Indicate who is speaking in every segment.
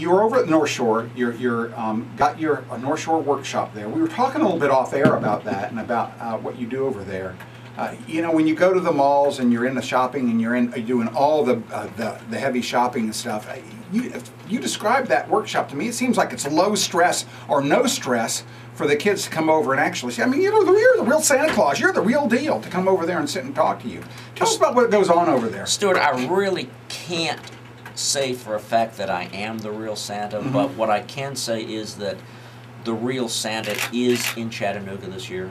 Speaker 1: you're over at North Shore. You're got your North Shore workshop there. We were talking a little bit off air about that and about what you do over there. You know, when you go to the malls and you're in the shopping and you're doing all the heavy shopping and stuff. You described that workshop to me. It seems like it's low stress or no stress for the kids to come over and actually see. I mean, you're the real Santa Claus. You're the real deal to come over there and sit and talk to you. Tell us about what goes on over there.
Speaker 2: Stuart, I really can't say for a fact that I am the real Santa, but what I can say is that the real Santa is in Chattanooga this year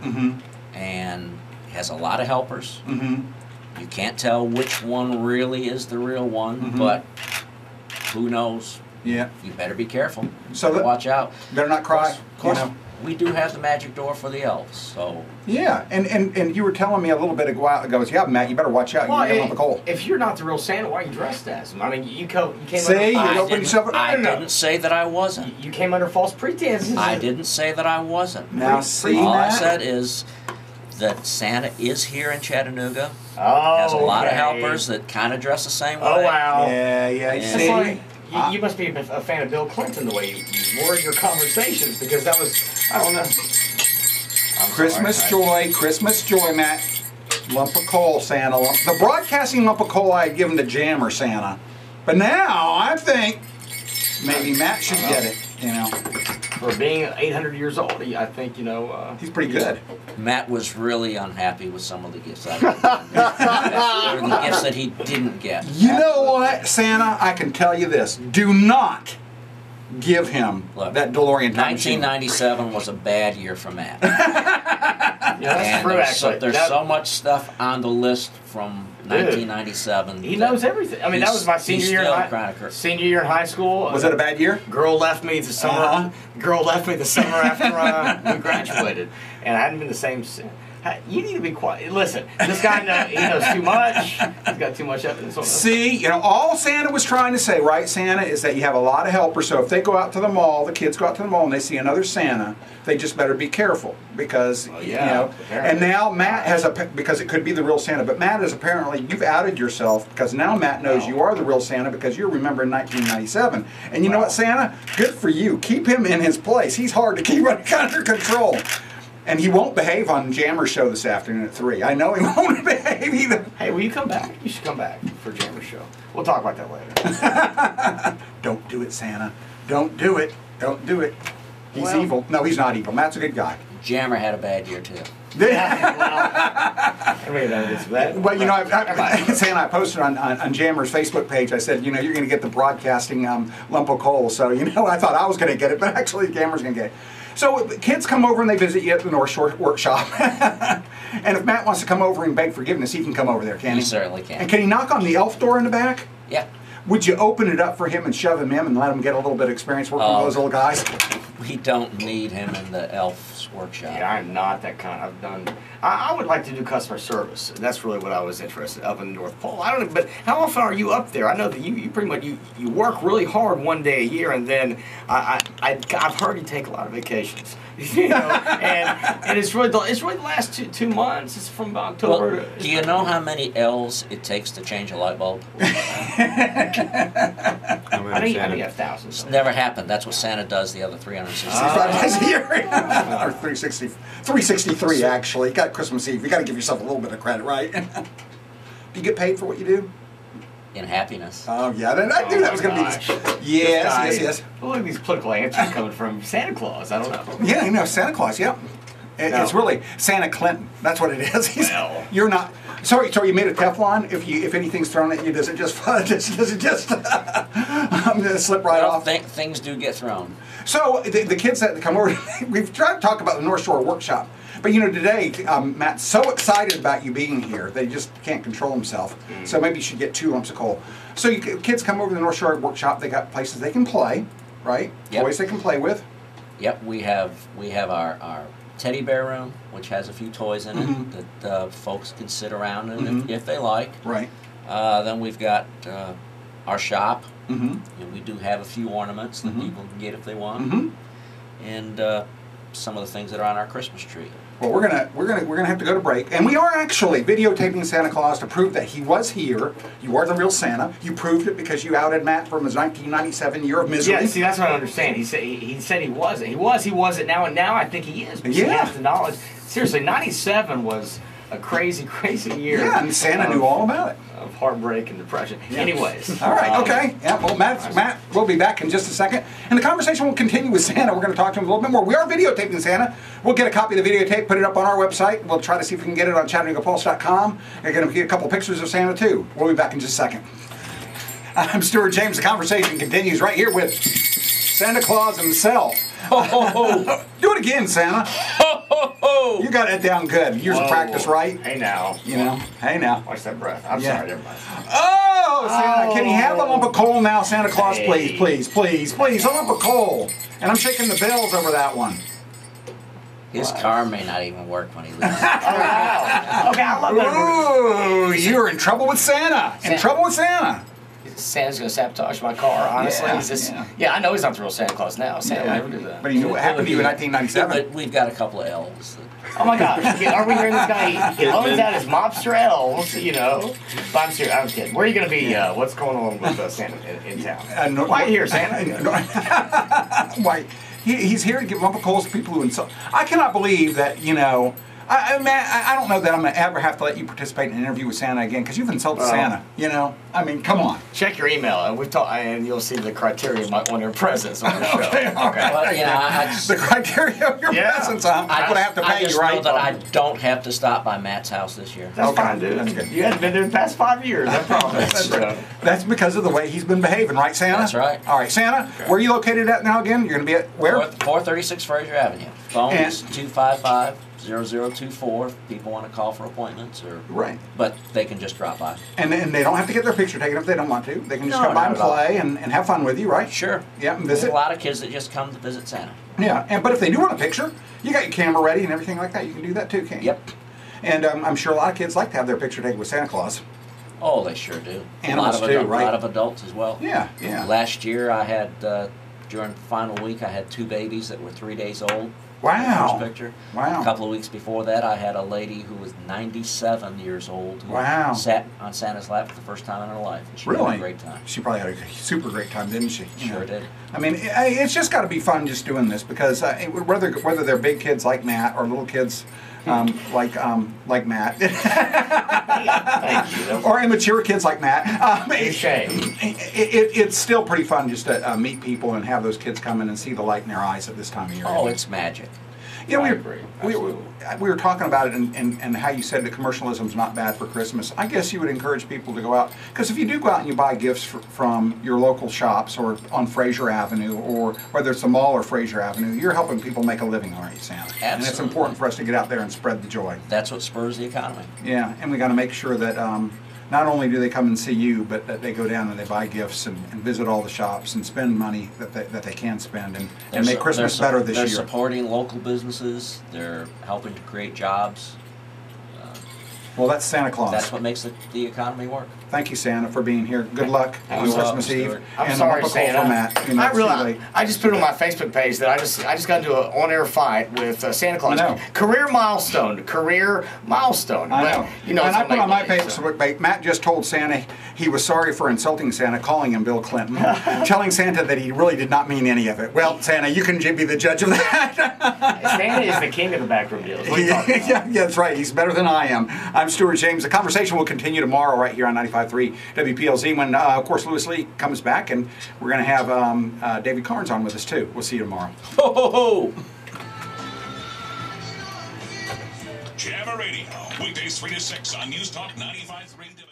Speaker 2: and has a lot of helpers. You can't tell which one really is the real one, but who knows?
Speaker 1: Yeah.
Speaker 2: You better be careful.
Speaker 1: So
Speaker 2: watch out.
Speaker 1: Better not cry.
Speaker 2: Of course, we do have the magic door for the elves, so.
Speaker 1: Yeah, and you were telling me a little bit a while ago, yeah, Matt, you better watch out.
Speaker 3: Well,
Speaker 1: you get on the coal.
Speaker 3: If you're not the real Santa, why are you dressed as him? I mean, you came
Speaker 1: See,
Speaker 3: under...
Speaker 1: you open yourself up.
Speaker 2: I didn't say that I wasn't.
Speaker 3: You came under false pretenses.
Speaker 2: I didn't say that I wasn't.
Speaker 1: Now, see,
Speaker 2: all I
Speaker 1: Matt?
Speaker 2: said is that Santa is here in Chattanooga.
Speaker 3: Oh,
Speaker 2: has a lot of helpers that kind of dress the same way.
Speaker 3: Oh, wow.
Speaker 1: Yeah, see?
Speaker 3: You must be a fan of Bill Clinton, the way you word your conversations, because that was, I don't know.
Speaker 1: Christmas joy, Matt. Lump of coal, Santa. The broadcasting lump of coal I had given to Jammer Santa. But now, I think maybe Matt should get it, you know.
Speaker 3: For being 800 years old, I think, you know...
Speaker 1: he's pretty good.
Speaker 2: Matt was really unhappy with some of the gifts I got. Or the gifts that he didn't get.
Speaker 1: You know what, Santa? I can tell you this. Do not give him that DeLorean time machine.
Speaker 2: 1997 was a bad year for Matt.
Speaker 3: Yeah, that's true, actually.
Speaker 2: There's so much stuff on the list from 1997.
Speaker 3: He knows everything. I mean, that was my senior year in high school.
Speaker 1: Was it a bad year?
Speaker 3: Girl left me the summer. Girl left me the summer after we graduated, and I hadn't been the same since. You need to be quiet. Listen, this guy he knows too much. He's got too much evidence on this.
Speaker 1: See, you know, all Santa was trying to say, right, Santa, is that you have a lot of helpers. So if they go out to the mall, the kids go out to the mall and they see another Santa, they just better be careful because, you know. And now Matt has because it could be the real Santa, but Matt is apparently, you've outed yourself because now Matt knows you are the real Santa because you're remembering 1997. And you know what, Santa? Good for you. Keep him in his place. He's hard to keep under control. And he won't behave on Jammer's show this afternoon at 3. I know he won't behave either.
Speaker 3: Hey, will you come back? You should come back for Jammer's show. We'll talk about that later.
Speaker 1: Don't do it, Santa. Don't do it. Don't do it. He's evil. No, he's not evil. Matt's a good guy.
Speaker 2: Jammer had a bad year, too.
Speaker 1: Well, you know, Santa, I posted on Jammer's Facebook page, I said, you know, you're going to get the broadcasting lump of coal. So, you know, I thought I was going to get it, but actually Jammer's going to get it. So kids come over and they visit you at the North Shore workshop. And if Matt wants to come over and beg forgiveness, he can come over there, can he?
Speaker 2: He certainly can.
Speaker 1: And can he knock on the elf door in the back?
Speaker 2: Yeah.
Speaker 1: Would you open it up for him and shove him in and let him get a little bit of experience working with those little guys?
Speaker 2: We don't need him in the elf's workshop.
Speaker 3: Yeah, I'm not that kind. I've done... I would like to do customer service. That's really what I was interested in, up in the North Pole. I don't know, but how often are you up there? I know that you pretty much you work really hard one day a year, and then I've heard you take a lot of vacations. You know, and it's really the last two months. It's from October.
Speaker 2: Well, do you know how many L's it takes to change a light bulb?
Speaker 3: I think you have thousands.
Speaker 2: It's never happened. That's what Santa does the other 365
Speaker 1: days a year. Or 363 actually. You got Christmas Eve. You got to give yourself a little bit of credit, right? Do you get paid for what you do?
Speaker 2: In happiness.
Speaker 1: Oh yeah, I knew that was going to be this. Yes.
Speaker 3: Well, look at these political answers coming from Santa Claus. I don't know.
Speaker 1: Yeah, you know, Santa Claus. Yeah. It's really Santa Clinton. That's what it is. You're not. Sorry, you made a Teflon. If anything's thrown at you, does it just slip right off?
Speaker 2: Things do get thrown.
Speaker 1: So the kids that come over, we've tried to talk about the North Shore workshop, but you know today Matt's so excited about you being here that he just can't control himself. So maybe you should get 2 lumps of coal. So kids come over to the North Shore workshop. They got places they can play, right? Yep. Toys they can play with.
Speaker 2: Yep, we have our teddy bear room, which has a few toys in it that folks can sit around in if they like.
Speaker 1: Right.
Speaker 2: Then we've got our shop.
Speaker 1: And
Speaker 2: we do have a few ornaments that people can get if they want. And some of the things that are on our Christmas tree.
Speaker 1: Well, we're gonna have to go to break, and we are actually videotaping Santa Claus to prove that he was here. You are the real Santa. You proved it because you outed Matt from his 1997 year of misery.
Speaker 3: Yeah, see, that's what I don't understand. He said he wasn't. He wasn't now, and now I think he is. Because he has the knowledge. Seriously, 97 was a crazy, crazy year.
Speaker 1: Yeah, and Santa knew all about it.
Speaker 3: Of heartbreak and depression. Yeah. Anyways.
Speaker 1: All right, okay. Yeah, well, Matt, we'll be back in just a second. And the conversation will continue with Santa. We're going to talk to him a little bit more. We are videotaping Santa. We'll get a copy of the videotape, put it up on our website. We'll try to see if we can get it on ChattanoogaPulse.com. We're going to get a couple pictures of Santa, too. We'll be back in just a second. I'm Stuart James. The conversation continues right here with Santa Claus himself.
Speaker 2: Ho, ho, ho.
Speaker 1: Do it again, Santa.
Speaker 2: Ho, ho, ho.
Speaker 1: You got it down good. Years of practice, right?
Speaker 3: Hey now.
Speaker 1: You know. Hey now.
Speaker 3: Watch that breath. I'm sorry, never mind.
Speaker 1: Oh, Santa, can he have a lump of coal now, Santa Claus?
Speaker 3: Hey.
Speaker 1: Please, a lump of coal. And I'm shaking the bells over that one.
Speaker 2: His car may not even work when he leaves.
Speaker 3: Oh, wow. Okay, I love that.
Speaker 1: Ooh, you're in trouble with Santa.
Speaker 3: Santa's going to sabotage my car, honestly.
Speaker 1: Yeah,
Speaker 3: I know he's not the real Santa Claus now. Santa would never do that.
Speaker 1: But he knew what happened to you in 1997.
Speaker 2: But we've got a couple of elves.
Speaker 3: Oh my gosh, are we hearing this guy? He owns out his mobster elves, you know. But I'm serious, I was kidding. Where are you going to be? What's going on with Santa in town? Why are you here, Santa?
Speaker 1: Why? He's here to give lump of coals to people who insult. I cannot believe that, you know. I don't know that I'm going to ever have to let you participate in an interview with Santa again because you've insulted Santa, you know? I mean, come on.
Speaker 3: Check your email and you'll see the criteria you might want your presence on the show.
Speaker 1: Okay, all right.
Speaker 2: Well, you know,
Speaker 1: the criteria of your presence, I'm going to have to pay you, right?
Speaker 2: I just know that I don't have to stop by Matt's house this year.
Speaker 3: That's fine, dude. That's good. You haven't been there the past 5 years, I promise.
Speaker 1: That's right. That's because of the way he's been behaving, right, Santa?
Speaker 2: That's right.
Speaker 1: All right, Santa, where are you located at now again? You're going to be at where?
Speaker 2: 436 Fraser Avenue. Phone is 255-0024 if people want to call for appointments, but they can just drop by.
Speaker 1: And they don't have to get their picture taken if they don't want to. They can just come by and play and have fun with you, right?
Speaker 2: Sure.
Speaker 1: Yeah, and
Speaker 2: There's
Speaker 1: visit.
Speaker 2: a lot of kids that just come to visit Santa.
Speaker 1: Yeah, but if they do want a picture, you got your camera ready and everything like that. You can do that too, can't you?
Speaker 2: Yep.
Speaker 1: And I'm sure a lot of kids like to have their picture taken with Santa Claus.
Speaker 2: Oh, they sure do.
Speaker 1: Animals too, right?
Speaker 2: A lot of adults as well.
Speaker 1: Yeah.
Speaker 2: Last year I had, during the final week, I had 2 babies that were 3 days old.
Speaker 1: Wow.
Speaker 2: First picture.
Speaker 1: Wow.
Speaker 2: A couple of weeks before that, I had a lady who was 97 years old who sat on Santa's lap for the first time in her life. And she had a great time.
Speaker 1: She probably had a super great time, didn't she?
Speaker 2: Sure did.
Speaker 1: I mean, it's just got to be fun just doing this because whether they're big kids like Matt or little kids like Matt, or immature kids like Matt, it's still pretty fun just to meet people and have those kids come in and see the light in their eyes at this time of year.
Speaker 2: Oh, it's magic.
Speaker 1: Yeah, we were talking about it and how you said that commercialism's not bad for Christmas. I guess you would encourage people to go out, because if you do go out and you buy gifts from your local shops or on Fraser Avenue, or whether it's the mall or Fraser Avenue, you're helping people make a living, aren't you, Sam?
Speaker 2: Absolutely.
Speaker 1: And it's important for us to get out there and spread the joy.
Speaker 2: That's what spurs the economy.
Speaker 1: Yeah, and we got to make sure that not only do they come and see you, but that they go down and they buy gifts and visit all the shops and spend money that they can spend and make Christmas better this year.
Speaker 2: They're supporting local businesses. They're helping to create jobs.
Speaker 1: Well, that's Santa Claus.
Speaker 2: That's what makes the economy work.
Speaker 1: Thank you, Santa, for being here. Good luck on Christmas Eve.
Speaker 3: I'm sorry, Santa.
Speaker 1: Matt. You know,
Speaker 3: I just put it on my Facebook page that I just got into an on-air fight with Santa Claus.
Speaker 1: I know.
Speaker 3: Career milestone.
Speaker 1: I know.
Speaker 3: You know,
Speaker 1: and I put on my Facebook page, Matt just told Santa he was sorry for insulting Santa, calling him Bill Clinton, telling Santa that he really did not mean any of it. Well, Santa, you can be the judge of that.
Speaker 3: Santa is the king of the backroom deals.
Speaker 1: Yeah, that's right. He's better than I am. I'm Stuart James. The conversation will continue tomorrow right here on 95.3 WPLZ when, of course, Louis Lee comes back, and we're going to have David Carnes on with us, too. We'll see you tomorrow.
Speaker 2: Ho, ho, ho!
Speaker 4: Jammer Radio, weekdays 3 to 6 on News Talk 95.3 W.